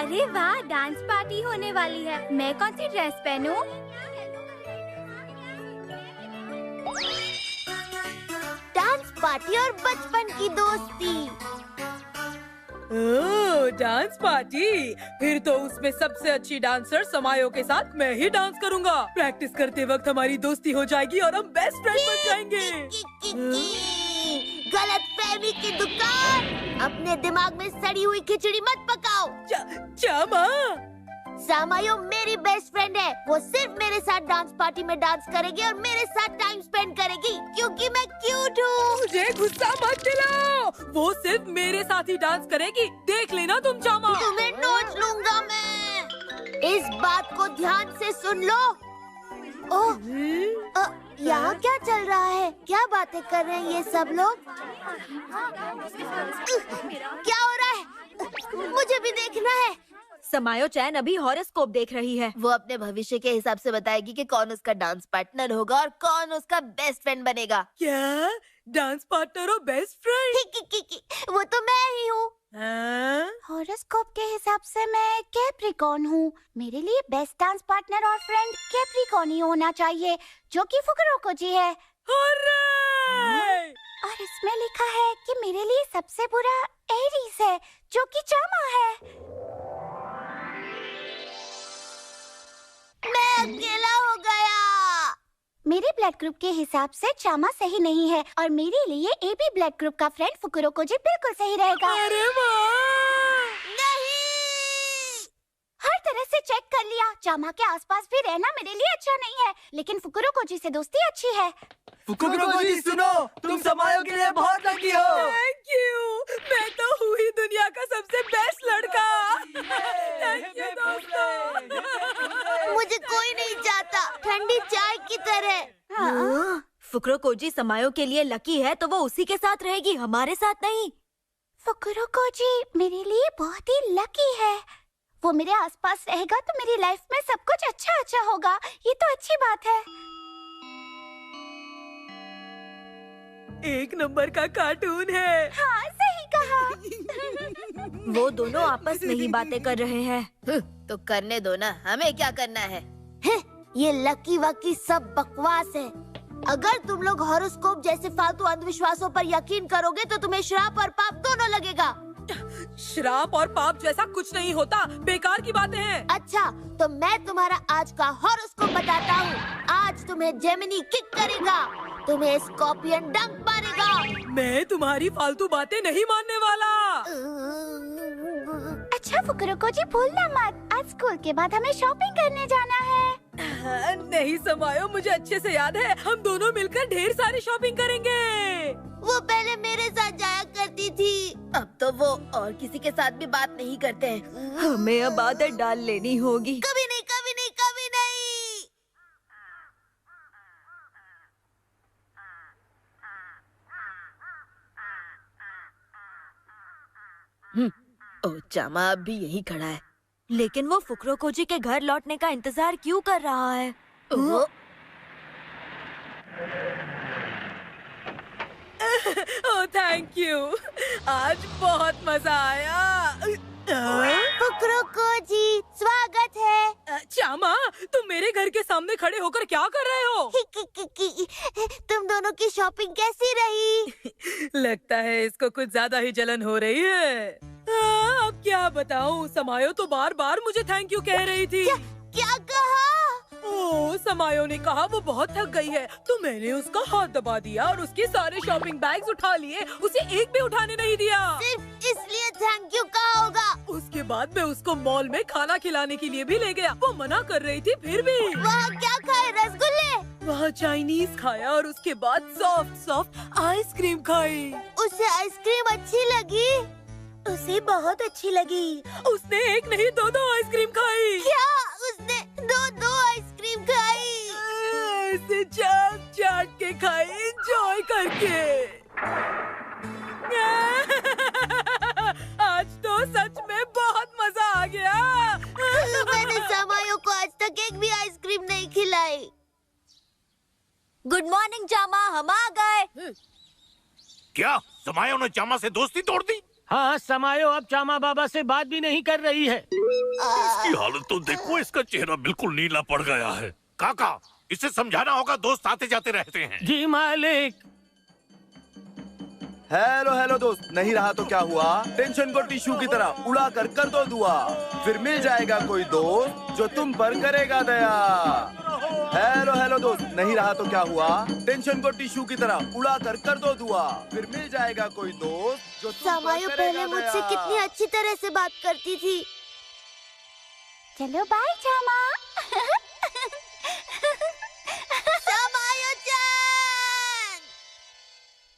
अरे वाह, dance party होने वाली है। मैं कौन सी ड्रेस पहनूं? डांस पार्टी और बचपन की दोस्ती। ओह, डांस पार्टी। फिर तो उसमें सबसे अच्छी डांसर समायो के साथ मैं ही डांस करूंगा। प्रैक्टिस करते वक्त हमारी दोस्ती हो जाएगी और हम बेस्ट फ्रेंड बन जाएंगे। गलत फहमी की दुकान। अपने दिमाग में सड़ी हुई खिचड़ी मत पकाओ। चामा, समायो मेरी बेस्ट फ्रेंड है। वो सिर्फ मेरे साथ डांस पार्टी में डांस करेगी और मेरे साथ टाइम स्पेंड करेगी क्योंकि मैं क्यूट हूँ। मुझे गुस्सा मत दिलाओ। वो सिर्फ मेरे साथ ही डांस करेगी। देख लेना तुम चामा। तुम्हें नोच लूंगा मैं। इस बात को ध्यान से सुन लो। ओह, यहाँ क्या चल रहा है? क्या बातें कर रहे हैं ये सब लोग? क्या हो रहा है? मुझे भी देखना है। समायो चैन अभी हॉरोस्कोप देख रही है। वो अपने भविष्य के हिसाब से बताएगी कि कौन उसका डांस पार्टनर होगा और कौन उसका बेस्ट फ्रेंड बनेगा। क्या? डांस पार्टनर और बेस्ट फ्रेंड? वो तो मैं ही हूँ। हाँ? हॉरोस्कोप के हिसाब से मैं कैप्रिकॉर्न हूँ। मेरे लिए बेस्ट डांस पार्टनर और फ्रेंड कैप्रिकॉर्न ही होना चाहिए, जो कि फुकुरोको जी है। हुर्रे! और इसमें लिखा है कि मेरे लिए सबसे बुरा एरीज है, जो कि चामा है। मैं अकेला हो गया। मेरे ब्लड ग्रुप के हिसाब से चामा सही नहीं है और मेरे लिए एबी ब्लड ग्रुप का फ्रेंड फुकुरोको जी बिल्कुल सही रहेगा। अरे वाह! नहीं, हर तरह से चेक कर लिया। चामा के आसपास भी रहना मेरे लिए अच्छा नहीं है, लेकिन फुकुरोको जी से दोस्ती अच्छी है। फुकुरोको जी सुनो, तुम समायो के लिए बहुत लकी हो। Thank you. मैं तो हूँ ही दुनिया का सबसे बेस्ट लड़का। थैंक यू दोस्तों। मुझे कोई नहीं चाहता, ठंडी चाय की तरह। फुकुरोको जी समायो के लिए लकी है तो वो उसी के साथ रहेगी, हमारे साथ नहीं। फुकुरोको जी मेरे लिए बहुत ही लकी है। वो मेरे आसपास रहेगा तो मेरी लाइफ में सब कुछ अच्छा अच्छा होगा। ये तो अच्छी बात है। एक नंबर का कार्टून है। हाँ, सही कहा। वो दोनों आपस में ही बातें कर रहे हैं। तो करने दो ना, हमें क्या करना है? ये लकी वकी सब बकवास है। अगर तुम लोग हॉरोस्कोप जैसे फालतू अंधविश्वासों पर यकीन करोगे तो तुम्हें श्राप और पाप दोनों लगेगा। श्राप और पाप जैसा कुछ नहीं होता, बेकार की बातें हैं। अच्छा, तो मैं तुम्हारा आज का हॉरोस्कोप बताता हूँ। आज तुम्हें जेमिनी किक करेगा, तुम्हें स्कॉर्पियन डंक मारेगा। मैं तुम्हारी फालतू बातें नहीं मानने वाला। अच्छा फुकुरोको जी, भूलना मत, आज स्कूल के बाद हमें शॉपिंग करने जाना है। नहीं समायो, मुझे अच्छे से याद है। हम दोनों मिलकर ढेर सारी शॉपिंग करेंगे। वो पहले मेरे साथ जाया करती थी, अब तो वो और किसी के साथ भी बात नहीं करते हैं। हमें अब आदत डाल लेनी होगी। कभी नहीं, कभी नहीं, कभी नहीं। ओ चामा अब भी यही खड़ा है, लेकिन वो फुकुरोको जी के घर लौटने का इंतजार क्यों कर रहा है? वो ओह थैंक यू, आज बहुत मजा आया। फुकुरोको जी स्वागत है। चामा, तुम मेरे घर के सामने खड़े होकर क्या कर रहे हो? तुम दोनों की शॉपिंग कैसी रही? लगता है इसको कुछ ज्यादा ही जलन हो रही है। अब क्या बताऊं, समायो तो बार बार मुझे थैंक यू कह रही थी। क्या कहा? ओह, समायो ने कहा वो बहुत थक गई है, तो मैंने उसका हाथ दबा दिया और उसके सारे शॉपिंग बैग्स उठा लिए, उसे एक भी उठाने नहीं दिया। सिर्फ इसलिए थैंक यू कहा होगा। उसके बाद मैं उसको मॉल में खाना खिलाने के लिए भी ले गया। वो मना कर रही थी, फिर भी। वहाँ क्या खाए? रसगुल्ले? वहाँ चाइनीज खाया और उसके बाद सॉफ्ट सॉफ्ट आइसक्रीम खाई। उसे आइसक्रीम अच्छी लगी? उसे बहुत अच्छी लगी। उसने एक नहीं दो आइसक्रीम खाई। क्या? उसने दो आइसक्रीम खाई? ऐसे चाट चाट के खाई, एंजॉय करके। आज तो सच में बहुत मजा आ गया। मैंने समायो को आज तक एक भी आइसक्रीम नहीं खिलाई। गुड मॉर्निंग चामा, हम आ गए। क्या समायो ने चामा से दोस्ती तोड़ दी? हाँ, समायो अब चामा बाबा से बात भी नहीं कर रही है। इसकी हालत तो देखो, इसका चेहरा बिल्कुल नीला पड़ गया है। काका, इसे समझाना होगा, दोस्त आते जाते रहते हैं। जी मालिक। हेलो हेलो दोस्त, नहीं रहा तो क्या हुआ? टेंशन को टिश्यू की तरह उड़ा कर दो दुआ, फिर मिल जाएगा कोई दोस्त जो तुम पर करेगा दया। हेलो हेलो दोस्त, नहीं रहा तो क्या हुआ? टेंशन को टिश्यू की तरह उड़ा कर दो दुआ, फिर मिल जाएगा कोई दोस्त जो तुम पर समायो करेगा पहले मुझसे दया। कितनी अच्छी तरह से बात करती थी। चलो बाय चामा। समायो जान!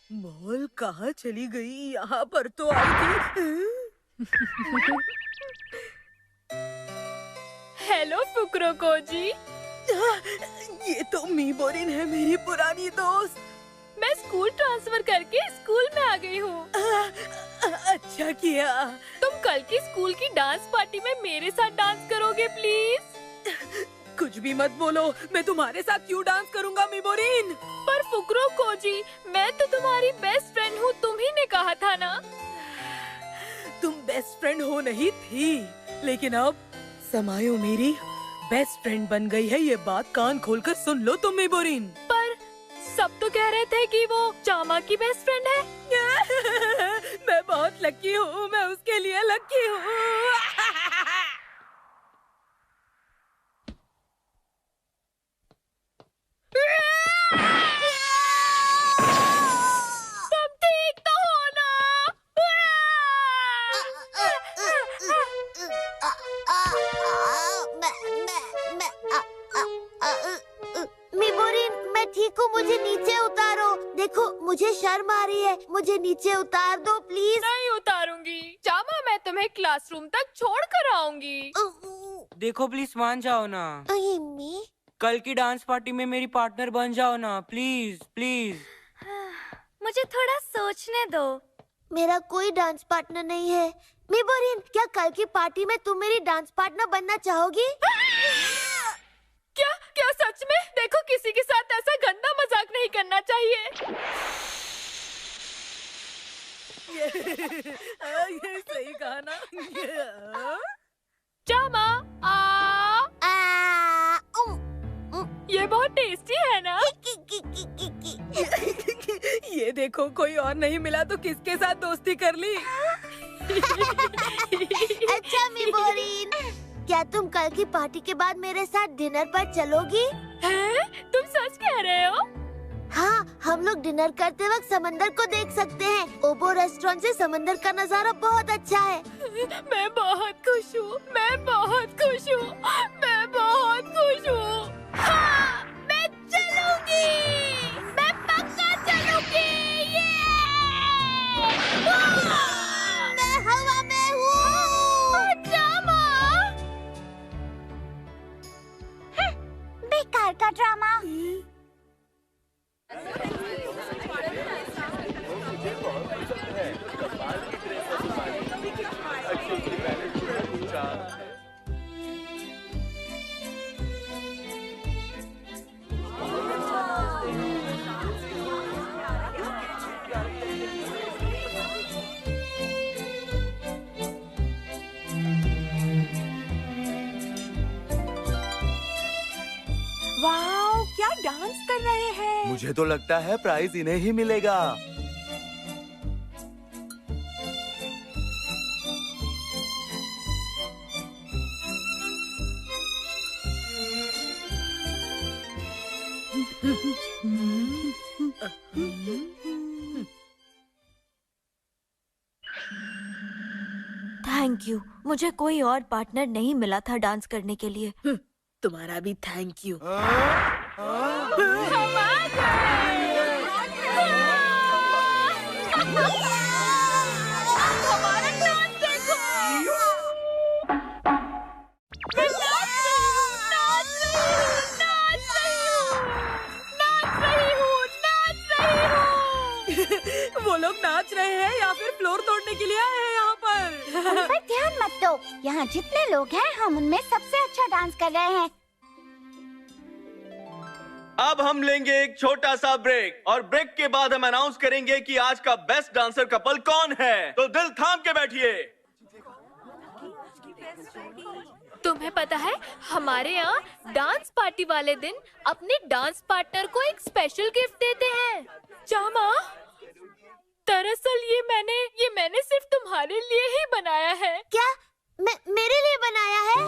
मॉल कहाँ चली गई? यहाँ पर तो आई थी। हेलो फुकरो कोजी। ये तो मीबोरिन है, मेरी पुरानी दोस्त। मैं स्कूल ट्रांसफर करके स्कूल में आ गई हूँ। अच्छा किया। तुम कल की स्कूल की डांस पार्टी में मेरे साथ डांस करोगे प्लीज? कुछ भी मत बोलो, मैं तुम्हारे साथ क्यों डांस करूंगा मीबोरिन? पर फुकरो कोजी, मैं तो तुम्हारी बेस्ट फ्रेंड हूँ, तुम ही ने कहा था ना। तुम बेस्ट फ्रेंड हो नहीं थी, लेकिन अब समायो मेरी बेस्ट फ्रेंड बन गई है। ये बात कान खोलकर सुन लो तुम मीबोरिन। पर सब तो कह रहे थे कि वो चामा की बेस्ट फ्रेंड है। मैं बहुत लकी हूँ, मैं उसके लिए लकी हूँ। तुम ठीक तो हो ना? मीबोरिन, मैं ठीक हूँ, मुझे नीचे उतारो। देखो, मुझे शर्म आ रही है, मुझे नीचे उतार दो प्लीज। नहीं उतारूंगी चामा, मैं तुम्हें क्लासरूम तक छोड़ कर आऊंगी। देखो प्लीज मान जाओ ना, अम्मी, कल की डांस पार्टी में मेरी पार्टनर बन जाओ ना, प्लीज प्लीज। मुझे थोड़ा सोचने दो। मेरा कोई डांस पार्टनर नहीं है। मीबोरिन, क्या कल की पार्टी में तुम मेरी डांस पार्टनर बनना चाहोगी? क्या क्या सच में? देखो, किसी के साथ ऐसा गंदा मजाक नहीं करना चाहिए। ये सही कहा ना। चामा ये बहुत टेस्टी है ना? ये देखो, कोई और नहीं मिला तो किसके साथ दोस्ती कर ली? अच्छा मीबोरिन, क्या तुम कल की पार्टी के बाद मेरे साथ डिनर पर चलोगी? हैं? तुम सच कह रहे हो? हाँ, हम लोग डिनर करते वक्त समंदर को देख सकते हैं। ओबो रेस्टोरेंट से समंदर का नजारा बहुत अच्छा है। मैं बहुत खुश हूँ, मैं बहुत खुश हूँ, मैं बहुत खुश हूँ। हाँ, मैं चलूंगी, मैं पक्का चलूंगी। मैं हवा में हूँ। बेकार का ड्रामा। वाओ, क्या डांस कर रहे हैं। मुझे तो लगता है प्राइज इन्हें ही मिलेगा। थैंक यू, मुझे कोई और पार्टनर नहीं मिला था डांस करने के लिए। तुम्हारा भी थैंक यू। हमारा डांस देखो। मैं नाच रही हूँ। वो लोग नाच रहे हैं या फिर फ्लोर तोड़ने के लिए आए हैं यहाँ पर? उन पर ध्यान मत दो। यहाँ जितने लोग हैं, हम उनमें सबसे अच्छा डांस कर रहे हैं। अब हम लेंगे एक छोटा सा ब्रेक और ब्रेक के बाद हम अनाउंस करेंगे कि आज का बेस्ट डांसर कपल कौन है। तो दिल थाम के बैठिए। तुम्हें पता है हमारे यहाँ डांस पार्टी वाले दिन अपने डांस पार्टनर को एक स्पेशल गिफ्ट देते हैं। चामा, दरअसल ये मैंने सिर्फ तुम्हारे लिए ही बनाया है। क्या मेरे लिए बनाया है?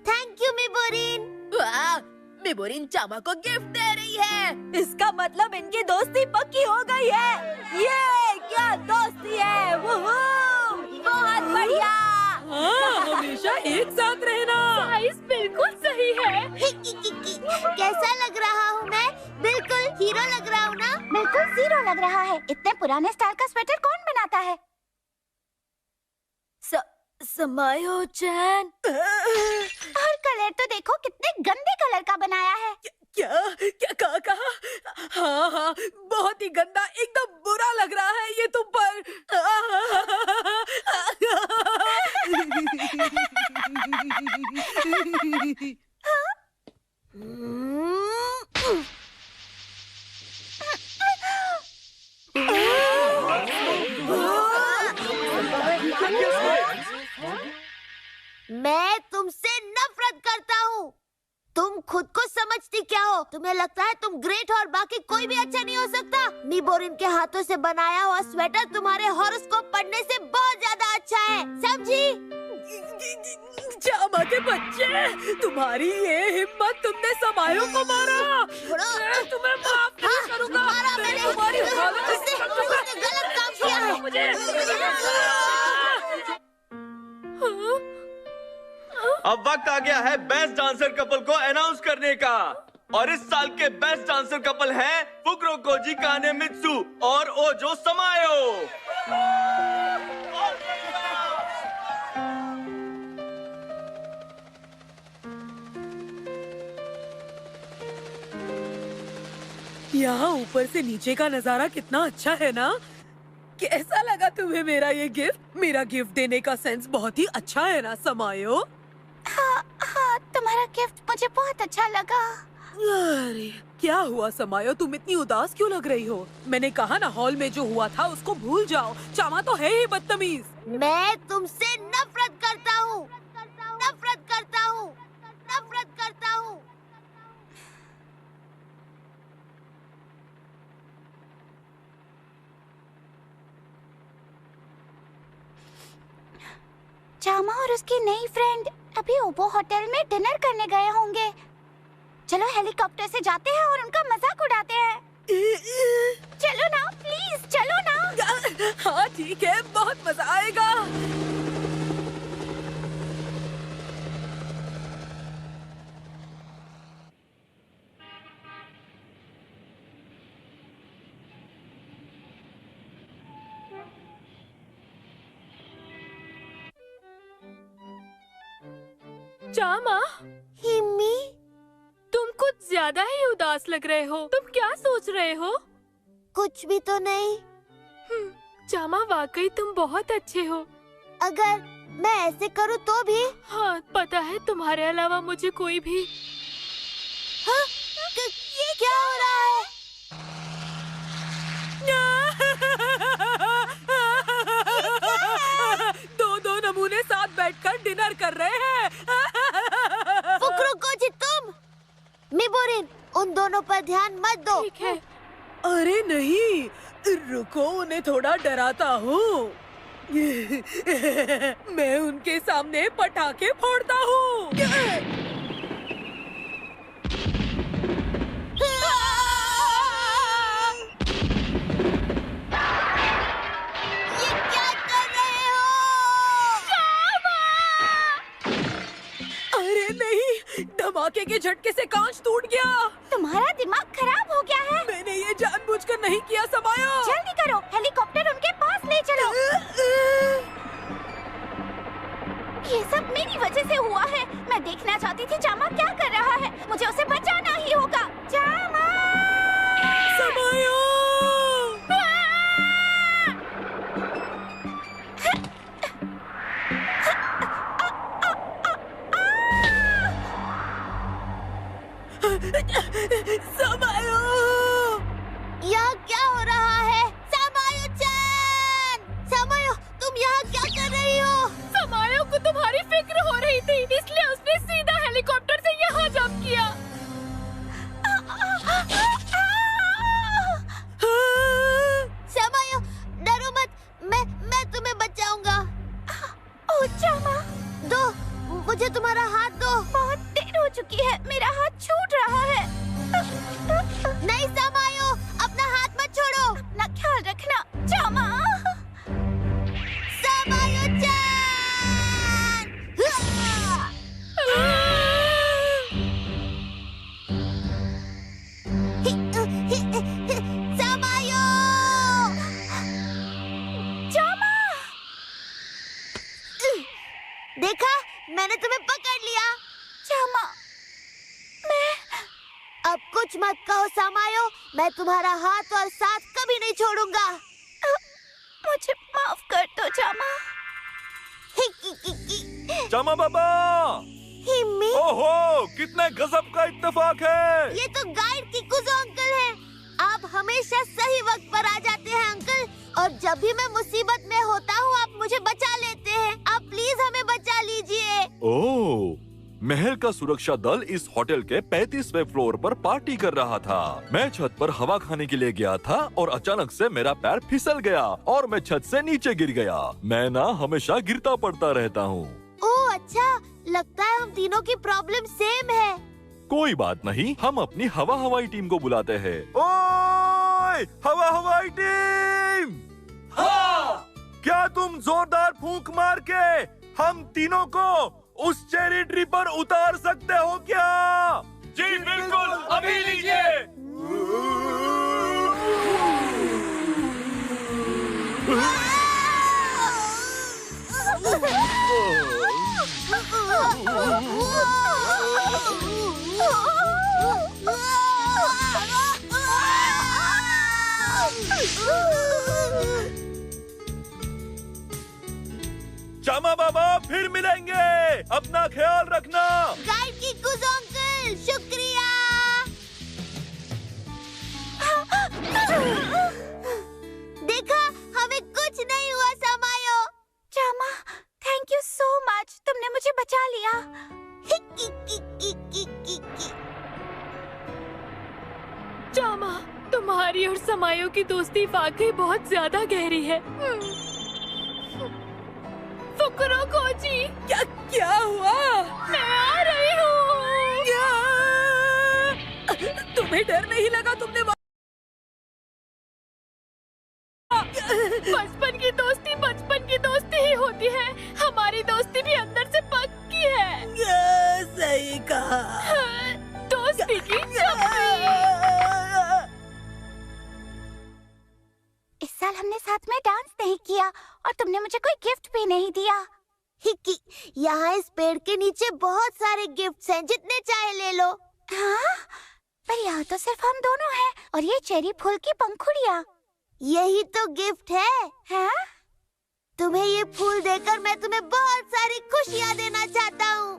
थैंक यू मिबोरिन। वाह, मिबोरिन चामा को गिफ्ट दे रही है। इसका मतलब इनकी दोस्ती पक्की हो गई है। ये क्या दोस्ती है। वुहू, बहुत बढ़िया। हाँ, हमेशा एक साथ रहना। साइज बिल्कुल सही है। कैसा लग रहा हूँ मैं? बिल्कुल हीरो लग रहा हूँ ना? बिल्कुल जीरो लग रहा है। इतने पुराने स्टाइल का स्वेटर कौन बनाता है? समायो चैन। और कलर तो देखो, कितने गंदे कलर का बनाया है। क्या कहा? हाँ, बहुत ही गंदा, एकदम बुरा लग रहा है ये तुम पर। मैं तुमसे नफरत करता हूँ। तुम खुद को समझती क्या हो? तुम्हें लगता है तुम ग्रेट हो और बाकी कोई भी अच्छा नहीं हो सकता? मिबोरिन के हाथों से बनाया हुआ स्वेटर तुम्हारे हॉरोस्कोप पढ़ने से बहुत ज्यादा अच्छा है, समझी? चामा के बच्चे, तुम्हारी ये हिम्मत, तुमने समायो को मारा। मैं तुम्हें माफ नहीं करूंगा। मारा मैंने। तुम्हारी हालत उसने गलत काम किया है। अब वक्त आ गया है बेस्ट डांसर कपल को अनाउंस करने का। और इस साल के बेस्ट डांसर कपल हैं फुकुरो कोजी कानेमित्सु और ओजो समायो। यहाँ ऊपर से नीचे का नजारा कितना अच्छा है ना? कैसा लगा तुम्हें मेरा ये गिफ्ट? मेरा गिफ्ट देने का सेंस बहुत ही अच्छा है ना समायो? हाँ, तुम्हारा गिफ्ट मुझे बहुत अच्छा लगा। अरे क्या हुआ समायो, तुम इतनी उदास क्यों लग रही हो? मैंने कहा ना, हॉल में जो हुआ था उसको भूल जाओ। चामा तो है ही बदतमीज। मैं तुमसे नफरत करता हूँ, नफरत करता हूँ, नफरत करता हूँ। चामा और उसकी नई फ्रेंड अभी ओबो होटल में डिनर करने गए होंगे। चलो हेलीकॉप्टर से जाते हैं और उनका मजाक उड़ाते हैं। चलो ना प्लीज, चलो ना। हाँ ठीक है, बहुत मजा आएगा। चामा, हिम्मी, तुम कुछ ज्यादा ही उदास लग रहे हो। तुम क्या सोच रहे हो? कुछ भी तो नहीं। चामा, वाकई तुम बहुत अच्छे हो। अगर मैं ऐसे करूँ तो भी? हाँ, पता है तुम्हारे अलावा मुझे कोई भी। हाँ? ये क्या हो रहा है? दो नमूने साथ बैठकर डिनर कर रहे हैं। फुकुरो कोजी, तुम? मिबोरिन, उन दोनों पर ध्यान मत दो। ठीक है। अरे नहीं, रुको, उन्हें थोड़ा डराता हूँ। मैं उनके सामने पटाखे फोड़ता हूँ। ये क्या कर रहे हो? अरे नहीं, धमाके के झटके से कांच टूट गया। तुम्हारा दिमाग खराब हो गया है। मैंने ये जानबूझकर नहीं किया समायो। जल्दी करो, हेलीकॉप्टर उनके पास ले चलो। ये सब मेरी वजह से हुआ है। मैं देखना चाहती थी चामा क्या कर रहा है। मुझे उसे बचाना ही होगा। चामा! समायो! हो सामायो, मैं तुम्हारा हाथ और साथ कभी नहीं छोड़ूंगा। मुझे माफ कर दो चामा। चामा बाबा, हिम्मी, ओहो, कितने गजब का इत्तेफाक है। ये तो गाइड किकुज़ो अंकल हैं। आप हमेशा सही वक्त पर आ जाते हैं अंकल, और जब भी मैं मुसीबत में होता हूँ आप मुझे बचा लेते हैं। आप प्लीज हमें बचा लीजिए। ओह, महल का सुरक्षा दल इस होटल के 35वें फ्लोर पर पार्टी कर रहा था। मैं छत पर हवा खाने के लिए गया था और अचानक से मेरा पैर फिसल गया और मैं छत से नीचे गिर गया। मैं ना हमेशा गिरता पड़ता रहता हूँ। ओह अच्छा, लगता है हम तीनों की प्रॉब्लम सेम है। कोई बात नहीं, हम अपनी हवा हवाई टीम को बुलाते हैं। ओए, हवा हवाई टीम! हाँ! क्या तुम जोरदार फूंक मार के हम तीनों को उस चेरी ट्री पर उतार सकते हो क्या? जी बिल्कुल, अभी लीजिए। चामा बाबा, फिर मिलेंगे। अपना ख्याल रखना। गाइड किकुज़ो अंकल, शुक्रिया। देखा, हमें कुछ नहीं हुआ सामायो। Chama, thank you so much, तुमने मुझे बचा लिया। चामा, तुम्हारी और समायो की दोस्ती वाकई बहुत ज्यादा गहरी है। फुकरो कोजी, क्या क्या हुआ? मैं आ रही हूँ। तुम्हें डर नहीं लगा? तुमने बचपन की दोस्ती ही होती है। हमारी दोस्ती भी अंदर से पक्की है। सही कहा। दोस्ती की छपरी। इस साल हमने साथ में डांस नहीं किया और तुमने मुझे कोई गिफ्ट भी नहीं दिया। हिक्की, यहाँ इस पेड़ के नीचे बहुत सारे गिफ्ट्स हैं, जितने चाहे ले लो। हाँ? पर यहाँ तो सिर्फ हम दोनों हैं और ये चेरी फूल की पंखुड़ियाँ। यही तो गिफ्ट है। हाँ? तुम्हें ये फूल देकर मैं तुम्हें बहुत सारी खुशियाँ देना चाहता हूँ।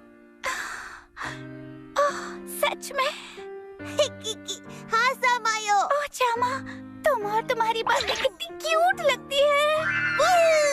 ओह, सच में? हाँ समायो। ओह चामा, तुम और तुम्हारी बातें कितनी क्यूट लगती है।